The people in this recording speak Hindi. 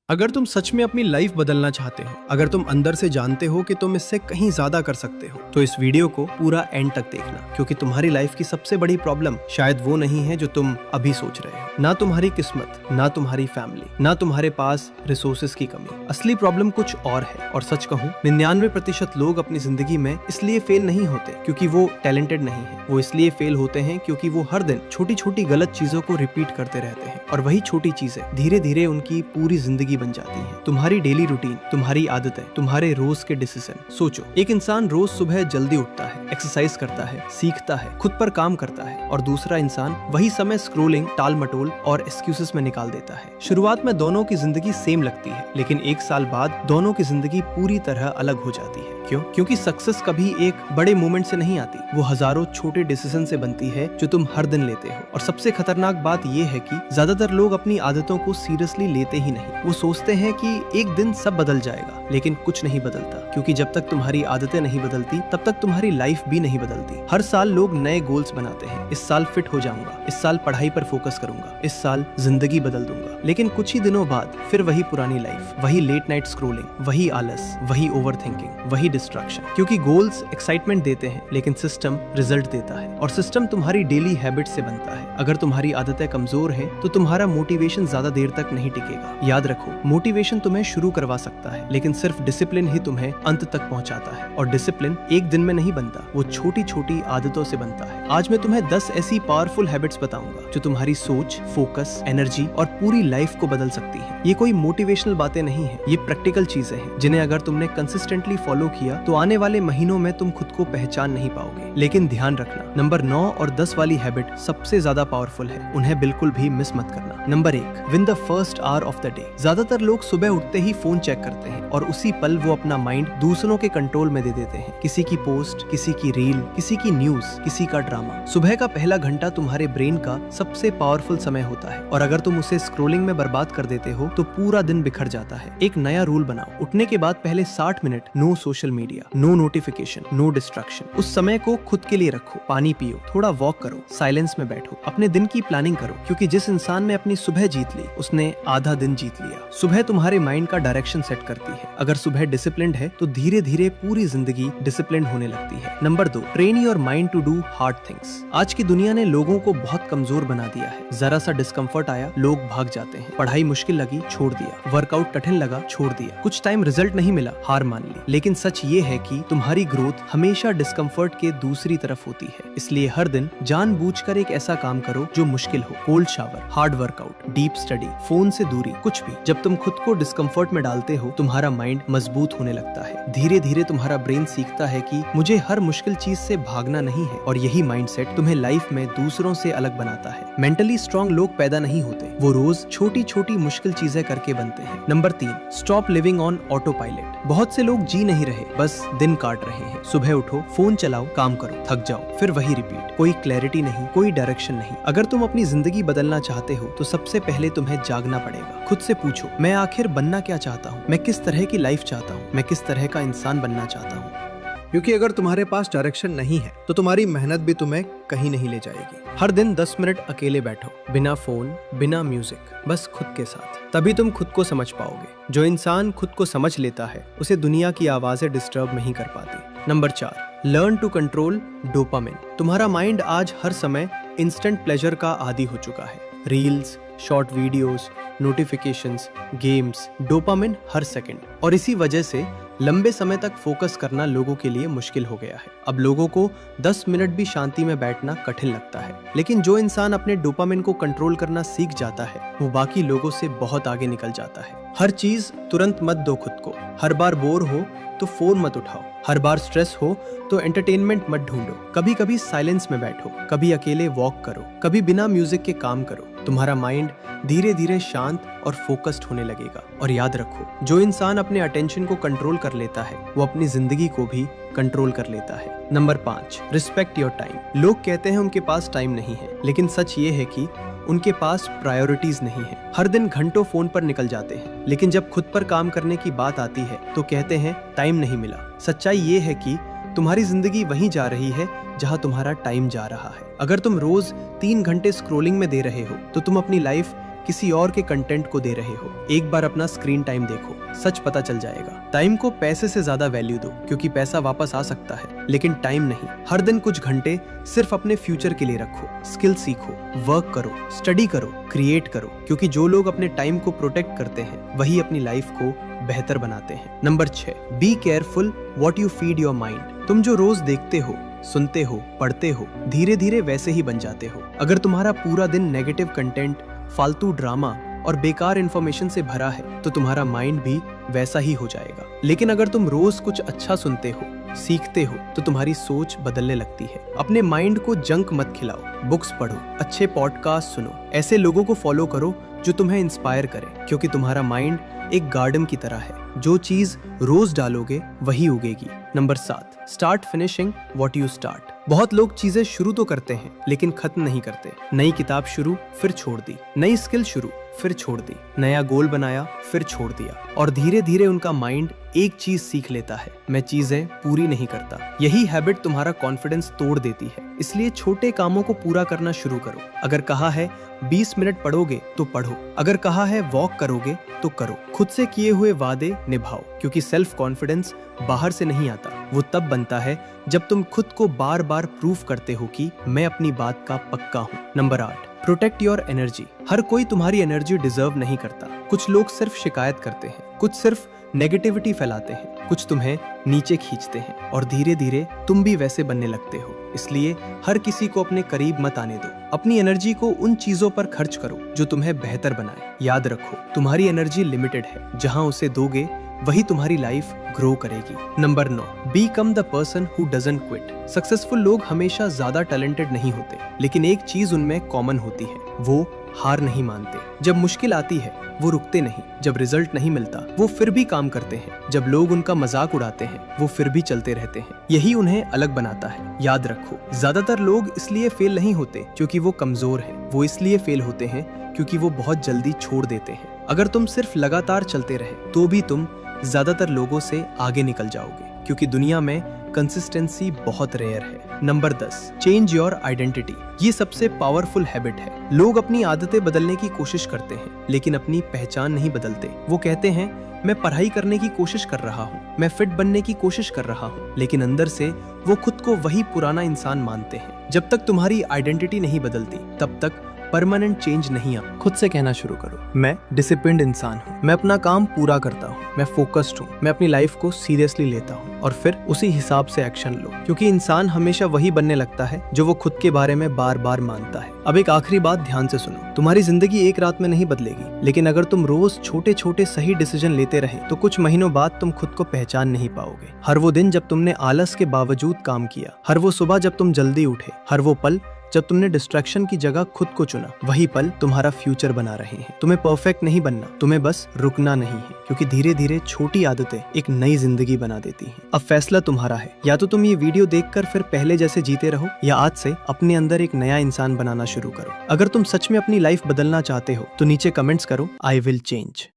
अगर तुम सच में अपनी लाइफ बदलना चाहते हो, अगर तुम अंदर से जानते हो कि तुम इससे कहीं ज्यादा कर सकते हो, तो इस वीडियो को पूरा एंड तक देखना, क्योंकि तुम्हारी लाइफ की सबसे बड़ी प्रॉब्लम शायद वो नहीं है जो तुम अभी सोच रहे हो। ना तुम्हारी किस्मत, ना तुम्हारी फैमिली, ना तुम्हारे पास रिसोर्सेज की कमी। असली प्रॉब्लम कुछ और है। और सच कहूं, 99% लोग अपनी जिंदगी में इसलिए फेल नहीं होते क्योंकि वो टैलेंटेड नहीं है। वो इसलिए फेल होते हैं क्योंकि वो हर दिन छोटी छोटी गलत चीजों को रिपीट करते रहते हैं, और वही छोटी चीजें धीरे धीरे उनकी पूरी जिंदगी बन जाती है। तुम्हारी डेली रूटीन, तुम्हारी आदतें, तुम्हारे रोज के डिसीजन। सोचो, एक इंसान रोज सुबह जल्दी उठता है, एक्सरसाइज करता है, सीखता है, खुद पर काम करता है, और दूसरा इंसान वही समय स्क्रोलिंग, टाल मटोल और एक्सक्यूजेस में निकाल देता है। शुरुआत में दोनों की जिंदगी सेम लगती है, लेकिन एक साल बाद दोनों की जिंदगी पूरी तरह अलग हो जाती है। क्यों? क्योंकि सक्सेस कभी एक बड़े मोमेंट से नहीं आती, वो हजारों छोटे डिसीजन से बनती है जो तुम हर दिन लेते हो। और सबसे खतरनाक बात ये है कि ज्यादातर लोग अपनी आदतों को सीरियसली लेते ही नहीं। वो सोचते हैं कि एक दिन सब बदल जाएगा, लेकिन कुछ नहीं बदलता, क्योंकि जब तक तुम्हारी आदतें नहीं बदलती तब तक तुम्हारी लाइफ भी नहीं बदलती। हर साल लोग नए गोल्स बनाते हैं। इस साल फिट हो जाऊंगा, इस साल पढ़ाई पर फोकस करूंगा, इस साल जिंदगी बदल दूंगा। लेकिन कुछ ही दिनों बाद फिर वही पुरानी लाइफ, वही लेट नाइट स्क्रोलिंग, वही आलस, वही ओवर थिंकिंग, वही डिस्ट्रैक्शन। क्योंकि गोल्स एक्साइटमेंट देते हैं, लेकिन सिस्टम रिजल्ट देता है, और सिस्टम तुम्हारी डेली हैबिट से बनता है। अगर तुम्हारी आदतें कमजोर हैं, तो तुम्हारा मोटिवेशन ज्यादा देर तक नहीं टिकेगा। याद रखो, मोटिवेशन तुम्हें शुरू करवा सकता है, लेकिन सिर्फ डिसिप्लिन ही तुम्हें अंत तक पहुंचाता है। और डिसिप्लिन एक दिन में नहीं बनता, वो छोटी छोटी आदतों से बनता है। आज मैं तुम्हें 10 ऐसी पावरफुल हैबिट्स बताऊंगा जो तुम्हारी सोच, फोकस, एनर्जी और पूरी लाइफ को बदल सकती है। ये कोई मोटिवेशनल बातें नहीं है, ये प्रैक्टिकल चीजें हैं जिन्हें अगर तुमने कंसिस्टेंटली फॉलो किया तो आने वाले महीनों में तुम खुद को पहचान नहीं पाओगे। लेकिन ध्यान रखना, नंबर 9 और 10 वाली हैबिट सबसे ज्यादा पावरफुल है, उन्हें बिल्कुल भी मिस मत करना। Number 1, win the first hour of the day. ज्यादातर लोग सुबह उठते ही फोन चेक करते हैं, और उसी पल वो अपना माइंड दूसरों के कंट्रोल में दे देते हैं। किसी की पोस्ट, किसी की रील, किसी की न्यूज, किसी का ड्रामा। सुबह का पहला घंटा तुम्हारे ब्रेन का सबसे पावरफुल समय होता है, और अगर तुम उसे स्क्रोलिंग में बर्बाद कर देते हो तो पूरा दिन बिखर जाता है। एक नया रूल बनाओ, उठने के बाद पहले 60 minute no social media, no notification, no distraction. उस समय को खुद के लिए रखो। पानी पियो, थोड़ा वॉक करो, साइलेंस में बैठो, अपने दिन की प्लानिंग करो, क्योंकि जिस इंसान ने अपनी सुबह जीत ली उसने आधा दिन जीत लिया। सुबह तुम्हारे माइंड का डायरेक्शन सेट करती है। अगर सुबह डिसिप्लिन्ड है तो धीरे धीरे पूरी जिंदगी डिसिप्लिन्ड होने लगती है। Number 2, train your mind to do hard things. आज की दुनिया ने लोगों को बहुत कमजोर बना दिया है। जरा सा डिस्कम्फर्ट आया, लोग भाग जाते हैं। पढ़ाई मुश्किल लगी, छोड़ दिया। वर्कआउट कठिन लगा, छोड़ दिया। कुछ टाइम रिजल्ट नहीं मिला, हार मान ली। लेकिन सच ये है कि तुम्हारी ग्रोथ हमेशा डिस्कम्फर्ट के दूसरी तरफ होती है। इसलिए हर दिन जानबूझकर एक ऐसा काम करो जो मुश्किल हो। Cold shower, hard workout, deep study, phone से दूरी, कुछ भी। जब तुम खुद को डिस्कम्फर्ट में डालते हो, तुम्हारा माइंड मजबूत होने लगता है। धीरे धीरे तुम्हारा ब्रेन सीखता है कि मुझे हर मुश्किल चीज से भागना नहीं है, और यही माइंडसेट तुम्हें लाइफ में दूसरों से अलग बनाता है। मेंटली स्ट्रॉन्ग लोग पैदा नहीं होते, वो रोज छोटी छोटी मुश्किल चीजें करके बनते हैं। Number 3, stop living on auto pilot. बहुत से लोग जी नहीं रहे, बस दिन काट रहे हैं। सुबह उठो, फोन चलाओ, काम करो, थक जाओ, फिर वही रिपीट। कोई क्लैरिटी नहीं, कोई डायरेक्शन नहीं। अगर तुम अपनी जिंदगी बदलना चाहते हो तो सबसे पहले तुम्हें जागना पड़ेगा। खुद से पूछो, मैं आखिर बनना क्या चाहता हूँ? मैं किस तरह की लाइफ चाहता हूँ? मैं किस तरह का इंसान बनना चाहता हूँ? क्योंकि अगर तुम्हारे पास डायरेक्शन नहीं है तो तुम्हारी मेहनत भी तुम्हें कहीं नहीं ले जाएगी। हर दिन 10 मिनट अकेले बैठो, बिना फोन, बिना म्यूजिक, बस खुद के साथ। तभी तुम खुद को समझ पाओगे। जो इंसान खुद को समझ लेता है उसे दुनिया की आवाजें डिस्टर्ब नहीं कर पाती। Number 4, learn to control dopamine. तुम्हारा माइंड आज हर समय इंस्टेंट प्लेजर का आदी हो चुका है। Reels, short videos, notifications, games, dopamine हर सेकंड। और इसी वजह से लंबे समय तक फोकस करना लोगों के लिए मुश्किल हो गया है। अब लोगों को 10 मिनट भी शांति में बैठना कठिन लगता है। लेकिन जो इंसान अपने डोपामिन को कंट्रोल करना सीख जाता है वो बाकी लोगों से बहुत आगे निकल जाता है। हर चीज तुरंत मत दो खुद को। हर बार बोर हो तो फोन मत उठाओ। हर बार स्ट्रेस हो तो एंटरटेनमेंट मत ढूंढो। कभी कभी साइलेंस में बैठो, कभी अकेले वॉक करो, कभी बिना म्यूजिक के काम करो। तुम्हारा माइंड धीरे धीरे शांत और फोकस्ड होने लगेगा। और याद रखो, जो इंसान अपने अटेंशन को कंट्रोल कर लेता है वो अपनी जिंदगी को भी कंट्रोल कर लेता है। Number 5, respect your time. लोग कहते हैं उनके पास टाइम नहीं है, लेकिन सच ये है कि उनके पास प्रायोरिटीज नहीं है। हर दिन घंटों फोन पर निकल जाते हैं, लेकिन जब खुद पर काम करने की बात आती है तो कहते हैं टाइम नहीं मिला। सच्चाई ये है कि तुम्हारी जिंदगी वहीं जा रही है जहां तुम्हारा टाइम जा रहा है। अगर तुम रोज 3 घंटे स्क्रोलिंग में दे रहे हो तो तुम अपनी लाइफ किसी और के कंटेंट को दे रहे हो। एक बार अपना स्क्रीन टाइम देखो, सच पता चल जाएगा। टाइम को पैसे से ज्यादा वैल्यू दो, क्योंकि पैसा वापस आ सकता है लेकिन टाइम नहीं। हर दिन कुछ घंटे सिर्फ अपने फ्यूचर के लिए रखो। स्किल सीखो, वर्क करो, स्टडी करो, क्रिएट करो, क्योंकि जो लोग अपने टाइम को प्रोटेक्ट करते हैं वही अपनी लाइफ को बेहतर बनाते हैं। Number 6, be careful what you feed your mind. तुम जो रोज देखते हो, सुनते हो, पढ़ते हो, धीरे धीरे वैसे ही बन जाते हो। अगर तुम्हारा पूरा दिन नेगेटिव कंटेंट, फालतू ड्रामा और बेकार इंफॉर्मेशन से भरा है तो तुम्हारा माइंड भी वैसा ही हो जाएगा। लेकिन अगर तुम रोज कुछ अच्छा सुनते हो, सीखते हो, तो तुम्हारी सोच बदलने लगती है। अपने माइंड को जंक मत खिलाओ, बुक्स पढ़ो, अच्छे पॉडकास्ट सुनो, ऐसे लोगों को फॉलो करो जो तुम्हें इंस्पायर करे, क्योंकि तुम्हारा माइंड एक गार्डन की तरह है, जो चीज रोज डालोगे वही उगेगी। Number 7, start finishing what you start. बहुत लोग चीजें शुरू तो करते हैं लेकिन खत्म नहीं करते। नई किताब शुरू, फिर छोड़ दी, नई स्किल शुरू, फिर छोड़ दी, नया गोल बनाया, फिर छोड़ दिया, और धीरे धीरे उनका माइंड एक चीज सीख लेता है, मैं चीजें पूरी नहीं करता। यही हैबिट तुम्हारा कॉन्फिडेंस तोड़ देती है। इसलिए छोटे कामों को पूरा करना शुरू करो। अगर कहा है 20 मिनट पढ़ोगे तो पढ़ो, अगर कहा है वॉक करोगे तो करो। खुद से किए हुए वादे निभाओ, क्योंकि सेल्फ कॉन्फिडेंस बाहर से नहीं आता, वो तब बनता है जब तुम खुद को बार बार प्रूफ करते हो कि मैं अपनी बात का पक्का हूँ। Number 8, protect your energy. हर कोई तुम्हारी एनर्जी डिजर्व नहीं करता। कुछ लोग सिर्फ शिकायत करते हैं, कुछ सिर्फ नेगेटिविटी फैलाते हैं, कुछ तुम्हें नीचे खींचते हैं, और धीरे धीरे तुम भी वैसे बनने लगते हो। इसलिए हर किसी को अपने करीब मत आने दो। अपनी एनर्जी को उन चीजों पर खर्च करो जो तुम्हें बेहतर बनाए। याद रखो, तुम्हारी एनर्जी लिमिटेड है, जहां उसे दोगे वही तुम्हारी लाइफ ग्रो करेगी। Number 9, become the person who doesn't quit. Successful लोग हमेशा ज्यादा टैलेंटेड नहीं होते, लेकिन एक चीज उनमें कॉमन होती है, वो हार नहीं मानते। जब मुश्किल आती है वो रुकते नहीं, जब रिजल्ट नहीं मिलता वो फिर भी काम करते हैं, जब लोग उनका मजाक उड़ाते हैं वो फिर भी चलते रहते हैं। यही उन्हें अलग बनाता है। याद रखो, ज्यादातर लोग इसलिए फेल नहीं होते क्योंकि वो कमजोर हैं, वो इसलिए फेल होते हैं क्योंकि वो बहुत जल्दी छोड़ देते हैं। अगर तुम सिर्फ लगातार चलते रहे तो भी तुम ज्यादातर लोगों से आगे निकल जाओगे, क्योंकि दुनिया में कंसिस्टेंसी बहुत रेयर है। Number 10, change your identity. ये सबसे पावरफुल हैबिट है। लोग अपनी आदतें बदलने की कोशिश करते हैं लेकिन अपनी पहचान नहीं बदलते। वो कहते हैं मैं पढ़ाई करने की कोशिश कर रहा हूँ, मैं फिट बनने की कोशिश कर रहा हूँ, लेकिन अंदर से वो खुद को वही पुराना इंसान मानते हैं। जब तक तुम्हारी आइडेंटिटी नहीं बदलती तब तक परमानेंट चेंज नहीं आता। खुद से कहना शुरू करो, मैं डिसिप्लिन्ड इंसान हूँ, मैं अपना काम पूरा करता हूँ, मैं फोकस्ड हूँ, मैं अपनी लाइफ को सीरियसली लेता हूँ, और फिर उसी हिसाब से एक्शन लो, क्योंकि इंसान हमेशा वही बनने लगता है जो वो खुद के बारे में बार बार मानता है। अब एक आखिरी बात ध्यान से सुनो, तुम्हारी जिंदगी एक रात में नहीं बदलेगी, लेकिन अगर तुम रोज छोटे छोटे सही डिसीजन लेते रहे तो कुछ महीनों बाद तुम खुद को पहचान नहीं पाओगे। हर वो दिन जब तुमने आलस के बावजूद काम किया, हर वो सुबह जब तुम जल्दी उठे, हर वो पल जब तुमने डिस्ट्रैक्शन की जगह खुद को चुना, वही पल तुम्हारा फ्यूचर बना रहे हैं। तुम्हें परफेक्ट नहीं बनना, तुम्हें बस रुकना नहीं है, क्योंकि धीरे धीरे छोटी आदतें एक नई जिंदगी बना देती हैं। अब फैसला तुम्हारा है, या तो तुम ये वीडियो देखकर फिर पहले जैसे जीते रहो, या आज से अपने अंदर एक नया इंसान बनाना शुरू करो। अगर तुम सच में अपनी लाइफ बदलना चाहते हो तो नीचे कमेंट्स करो, आई विल चेंज।